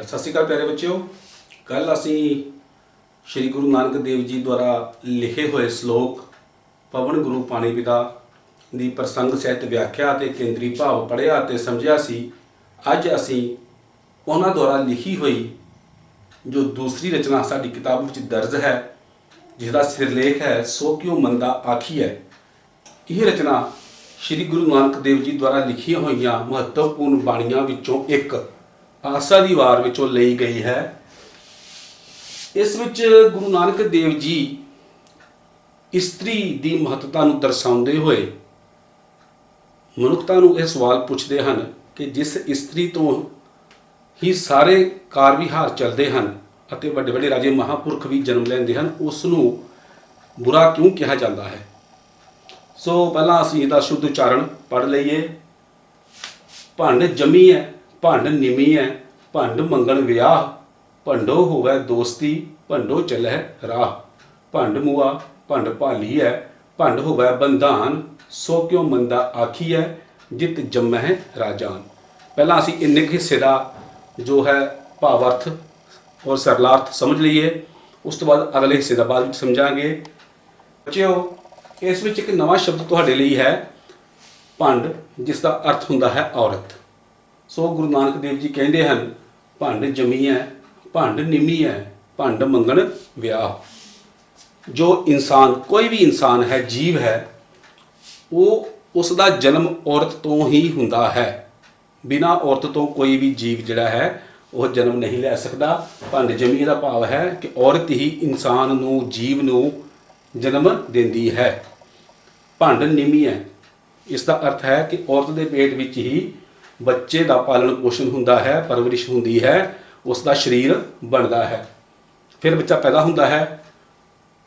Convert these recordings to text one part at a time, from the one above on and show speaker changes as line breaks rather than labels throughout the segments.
सत श्री अकाल प्यारे बच्चों। कल असी श्री गुरु नानक देव जी द्वारा लिखे हुए श्लोक पवन गुरु पानी पिता की प्रसंग सहित व्याख्या ते केंद्री भाव पढ़िया ते समझिया सी। अज असी उन्हां द्वारा लिखी हुई जो दूसरी रचना साडी किताब विच दर्ज है, जिसका सिरलेख है सो क्यों मंदा आखिए। यह रचना श्री गुरु नानक देव जी द्वारा लिखिया हुई महत्वपूर्ण बाणियां विचों एक आसा दी वार विचों लई गई है। इस विच गुरु नानक देव जी इस्त्री की महत्ता नूं दर्शाउंदे होए मनुखता नूं यह सवाल पुछदे हन कि जिस इस्त्री तो ही सारे कार विहार चलते हैं अते वड्डे वड्डे राजे महापुरख भी जन्म लैंदे हन, उस नूं बुरा क्यों कहा जाता है। सो पहला असीं इहदा शुद्ध उच्चारण पढ़ लईए। भंड जमी है, भंड निमी है, भंड मंगण विआह, भंडो होवै दोस्ती, भंडो चलै राह, भंड मुआ, भंड भाली है, भंड होवै बंधान, सो क्यों मंदा आखी है, जित जमै राजान। पहला असीं इन्ने हिस्से का जो है भावार्थ और सरलार्थ समझ लीए, उस तो बाद अगले हिस्से का बाद में समझांगे। बच्चों, इस विच एक नवा शब्द तुहाडे लई है भंड, जिसका अर्थ हुंदा है औरत। सो गुरु नानक देव जी कहते हैं भंड जमी है, भंड निमी है, भंड मंगण विआह। जो इंसान, कोई भी इंसान है, जीव है, वो उसका जन्म औरत तो ही हुंदा है। बिना औरत तो कोई भी जीव जिहड़ा है वह जन्म नहीं ले सकता। भंड जमी का भाव है कि औरत ही इंसान नूं, जीव नूं जन्म देंदी है। भंड निमी है, इसका अर्थ है कि औरत के पेट विच ही बच्चे का पालन पोषण हुंदा है, परवरिश हुंदी है, उसका शरीर बनता है, फिर बच्चा पैदा हुंदा है।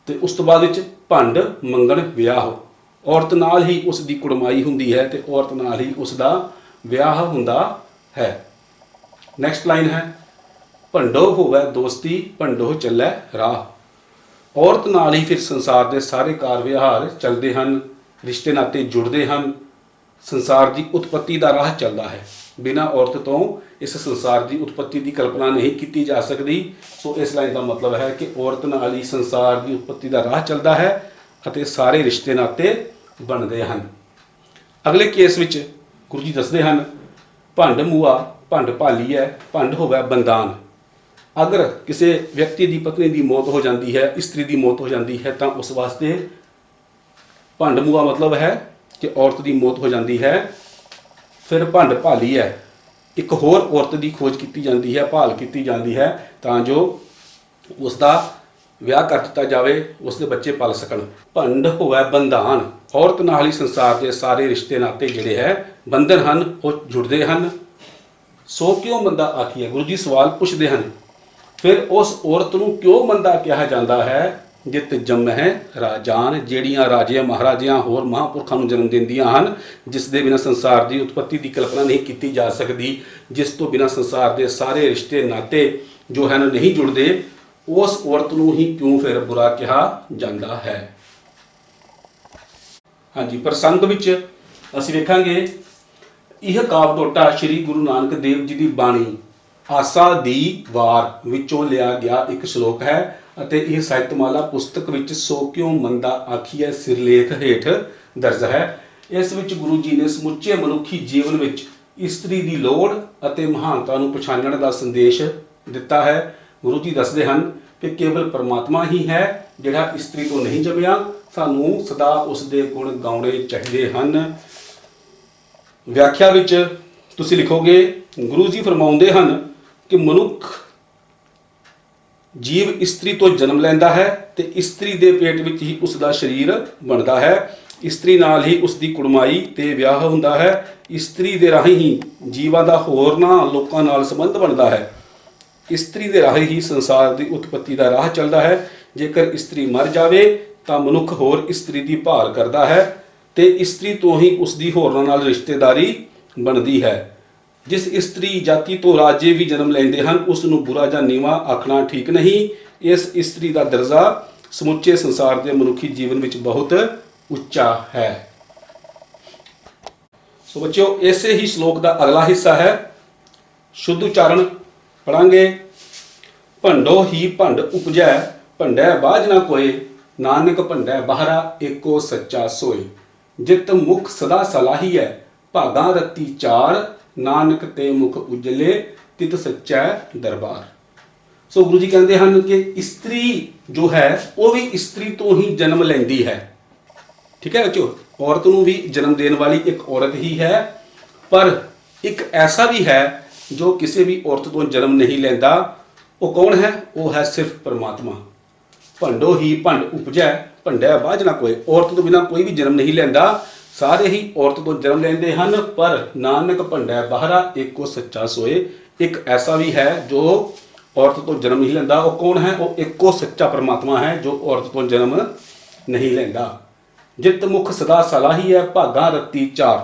तो उस तो बाद भंड मंगण विआह, औरत नाल ही उसकी कुड़माई हुंदी है, तो औरत नाल ही उसका विआह हुंदा है। नैक्सट लाइन है भंडो होवै दोस्ती, भंडो चलै राह। औरत नाल ही फिर संसार के सारे कार विहार चलते हैं, रिश्ते नाते जुड़ते हैं, संसार की उत्पत्ति का राह चलता है। बिना औरत तो इस संसार की उत्पत्ति की कल्पना नहीं की जा सकती। सो इस लाइन का मतलब है कि औरत नाल ही संसार की उत्पत्ति का राह चलता है अते सारे रिश्ते नाते बनते हैं। अगले केस विच गुरु जी दसदे हैं भंड मुआ, भंड भाली है, भंड होवै बंदान। अगर किसी व्यक्ति की पत्नी की मौत हो जाती है, स्त्री की मौत हो जाती है, तो उस वास्ते भंड मुआ मतलब है कि औरत की मौत हो जाती है। फिर भंड भाली है, एक होर औरत की खोज की जाती है, भाल की जाती है, तां जो उसका विआह कर दिता जाए, उसके बच्चे पल सकन। भंड होवै बंधान, औरत नाल ही संसार के सारे रिश्ते नाते जिहड़े है बंधन हैं वो जुड़ते हैं। सो क्यों मंदा आखिए, गुरु जी सवाल पूछते हैं फिर उस औरत नूं क्यों मंदा कहा जाता है, जित जमै राजान, ਜਿਹੜੀਆਂ राजे महाराजियां होर महापुरखों ਨੂੰ जन्म ਦਿੰਦੀਆਂ ਹਨ, जिस दे बिना संसार की उत्पत्ति की कल्पना नहीं की जा सकती, जिस तो बिना संसार के सारे रिश्ते नाते जो है नहीं जुड़ते, उस औरत नूं ही क्यों फिर बुरा कहा जाता है। हाँ जी, प्रसंग विच असीं वेखांगे यह काव टोटा श्री गुरु नानक देव जी की बाणी आसा दी वार विचों लिया गया एक श्लोक है ਅਤੇ ਇਹ ਸਾਹਿਤਮਾਲਾ पुस्तक ਵਿੱਚ सो क्यों मंदा आखिए सिरलेख हेठ दर्ज है। इस विच गुरु जी ने समुचे मनुखी जीवन विच इस्त्री की लोड़ ਅਤੇ महानता ਨੂੰ ਪਛਾਣਨ ਦਾ संदेश दिता है। गुरु जी दसदे हैं कि केवल परमात्मा ही है जिहड़ा इस्त्री तो नहीं जमिया, सानू सदा उसके गुण गाउणे चाहिए हैं। व्याख्या विच तुसीं लिखोगे गुरु जी फरमाउंदे हैं कि मनुख जीव इस्त्री तो जन्म लैंदा है तो इस्त्री के पेट विच ही उसका शरीर बनता है। इस्त्री नाल ही उसकी कुड़माई ते विआह हुंदा है। इस्त्री दे राही ही जीवां दा होरनां लोकां नाल संबंध बनता है। इस्त्री दे राही ही संसार की उत्पत्ति का राह चलता है। जेकर इस्त्री मर जाए तो मनुख होर इस्त्री की भाल करता है तो इस्त्री तो ही उसकी होरनां नाल रिश्तेदारी बनती है। जिस स्त्री जाति तो राजे भी जन्म लेंदे हैं उसनूं बुरा जां नीवा आखना ठीक नहीं। इस स्त्री का दर्जा समुचे संसार के मनुखी जीवन में बहुत उच्चा है। सो बच्चों, ऐसे ही श्लोक का अगला हिस्सा है शुद्ध उच्चारण पढ़ांगे। भंडो ही भंड उपजै, भंडै बाझ ना कोय, नानक भंडै बाहरा एको सच्चा सोए। जित मुख सदा सलाही है, भागा रत्ती चार, नानक ते मुख उजले, तित सच्चा दरबार। सो गुरु जी कहते हैं कि स्त्री जो है वो भी स्त्री तो ही जन्म लेंदी है। ठीक है बच्चों, औरत को भी जन्म देने वाली एक औरत ही है, पर एक ऐसा भी है जो किसी भी औरत को जन्म नहीं लेंदा। वो कौन है? वो है सिर्फ परमात्मा। भंडो ही भंड उपजै, भंडै बाझ ना कोई। औरत तो बिना कोई भी जन्म नहीं लेंदा, सारे ही औरत तो जन्म लेंदे हन, पर नानक भंडै बाहरा एको सच्चा सोए। एक ऐसा भी है जो औरत तो जन्म नहीं लेंदा। वो कौन है? वो एको सच्चा परमात्मा है जो औरत तो जन्म नहीं लेंदा। जित मुख सदा सलाही है, भागा रत्ती चार।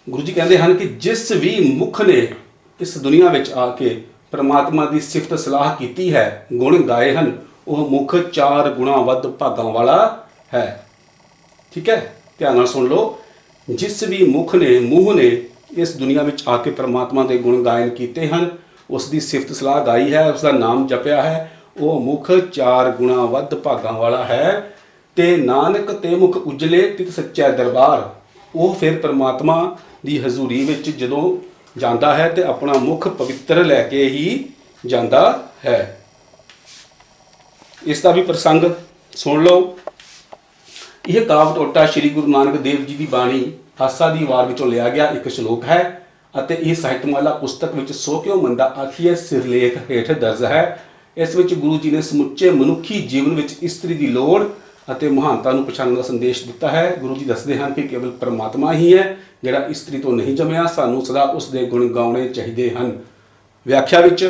गुरु जी कहते हैं कि जिस भी मुख ने इस दुनिया में आके परमात्मा की सिफत सलाह की है, गुण गाए हैं, वह मुख चार गुणा वध भागां वाला है। ठीक है, ध्यान नाल सुन लो। जिस भी मुख ने मूँह ने इस दुनिया में आके परमात्मा के गुण गायन किए हैं, उसकी सिफत सलाह गाई है, उसका नाम जपया है, वो मुख चार गुणा वध भागां वाला है। ते नानक ते मुख उजले, तित सच्चा दरबार। वो फिर परमात्मा की हजूरी में जदों जाता है तो अपना मुख पवित्र लैके ही जाता है। इसका भी प्रसंग सुन लो। यह काव टोटा श्री गुरु नानक देव जी की बाणी आसा दी वार विचों लिया गया एक श्लोक है, ਅਤੇ ਇਹ ਸਾਹਿਤਮਾਲਾ ਪੁਸਤਕ ਵਿੱਚ ਸੋ ਕਿਉ ਮੰਦਾ ਆਖੀਏ ਸਿਰਲੇਖ ਹੇਠ ਦਰਜ ਹੈ। ਇਸ ਵਿੱਚ ਗੁਰੂ ਜੀ ਨੇ ਸਮੁੱਚੇ ਮਨੁੱਖੀ ਜੀਵਨ ਵਿੱਚ ਇਸਤਰੀ ਦੀ ਲੋੜ ਅਤੇ ਮਹਾਨਤਾ ਨੂੰ ਪਛਾਣਨ ਦਾ ਸੰਦੇਸ਼ ਦਿੱਤਾ ਹੈ। ਗੁਰੂ ਜੀ ਦੱਸਦੇ ਹਨ ਕਿ ਕੇਵਲ ਪਰਮਾਤਮਾ ਹੀ ਹੈ ਜਿਹੜਾ ਇਸਤਰੀ ਤੋਂ ਨਹੀਂ ਜੰਮਿਆ, ਸਾਨੂੰ ਸਦਾ ਉਸ ਦੇ ਗੁਣ ਗਾਉਣੇ ਚਾਹੀਦੇ ਹਨ। ਵਿਆਖਿਆ ਵਿੱਚ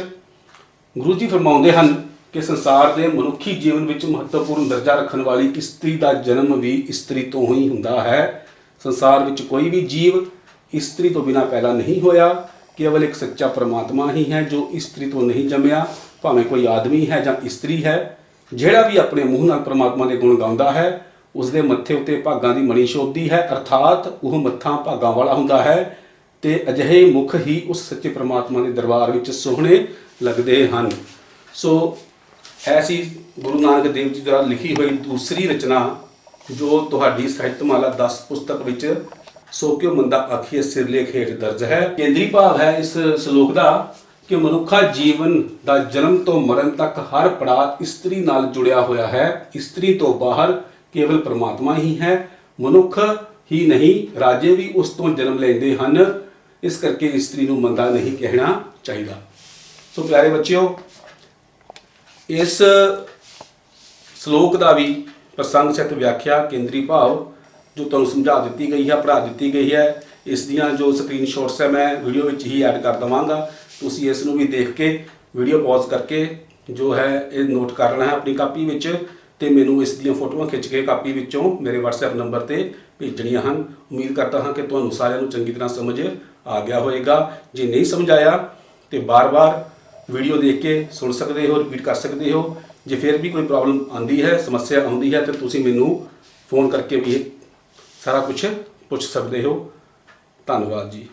ਗੁਰੂ ਜੀ ਫਰਮਾਉਂਦੇ ਹਨ ਕਿ ਸੰਸਾਰ ਦੇ ਮਨੁੱਖੀ ਜੀਵਨ ਵਿੱਚ ਮਹੱਤਵਪੂਰਨ ਦਰਜਾ ਰੱਖਣ ਵਾਲੀ ਇਸਤਰੀ ਦਾ ਜਨਮ ਵੀ ਇਸਤਰੀ ਤੋਂ ਹੀ ਹੁੰਦਾ ਹੈ। ਸੰਸਾਰ ਵਿੱਚ ਕੋਈ ਵੀ ਜੀਵ इस्त्री तो बिना पैदा नहीं होया, केवल एक सच्चा परमात्मा ही है जो इस्त्री तो नहीं जमया। भावें कोई आदमी है या इस्त्री है, जिहड़ा भी अपने मूँह नाल परमात्मा के गुण गाउंदा है, उसके मत्थे उत्ते भागां दी मणी शोभदी है, अर्थात वह मत्था भागां वाला हुंदा है। ते अजिहे मुख ही उस सच्चे परमात्मा के दरबार विच सोहणे लगदे हन। सो ऐसी गुरु नानक देव जी द्वारा लिखी हुई दूसरी रचना जो तुहाडी ਸਾਹਿਤਮਾਲਾ 10 पुस्तक विच सो क्यों मंदा आखिए सिरलेख हेठ दर्ज है। केंद्री भाव है इस श्लोक का कि मनुखा जीवन का जन्म तो मरण तक हर पड़ाव इस्त्री नाल जुड़िया होया है। इस्त्री तो बाहर केवल परमात्मा ही है। मनुख ही नहीं, राजे भी उस तो जन्म लेंदे हन। इस करके इस्त्री नूं मंदा नहीं कहना चाहिए। सो प्यारे बच्चों, इस श्लोक का भी प्रसंग सहित व्याख्या केंद्री भाव जो तुहानूं समझा दी गई है, पढ़ा दी गई है, इस दियां जो स्क्रीनशॉट्स है मैं वीडियो में ही ऐड कर देवांगा। तुसीं इस नूं भी देख के वीडियो पॉज करके जो है ये नोट कर लेना है अपनी कापी विच, ते मैनूं इस दियां फोटोआं खिंच के कापी विचों मेरे WhatsApp नंबर ते भेजणियां हन। उम्मीद करता हाँ कि तुहानूं सारिआं नूं चंगी तरह समझ आ गया होएगा। जे नहीं समझ आया तो बार बार वीडियो देख के सुन सकते हो, रिपीट कर सकते हो। जे फिर भी कोई प्रॉब्लम आती है, समस्या आती है, तो तुसीं मैनूं फोन करके भी सारा कुछ पूछ सकते हो। धन्यवाद जी।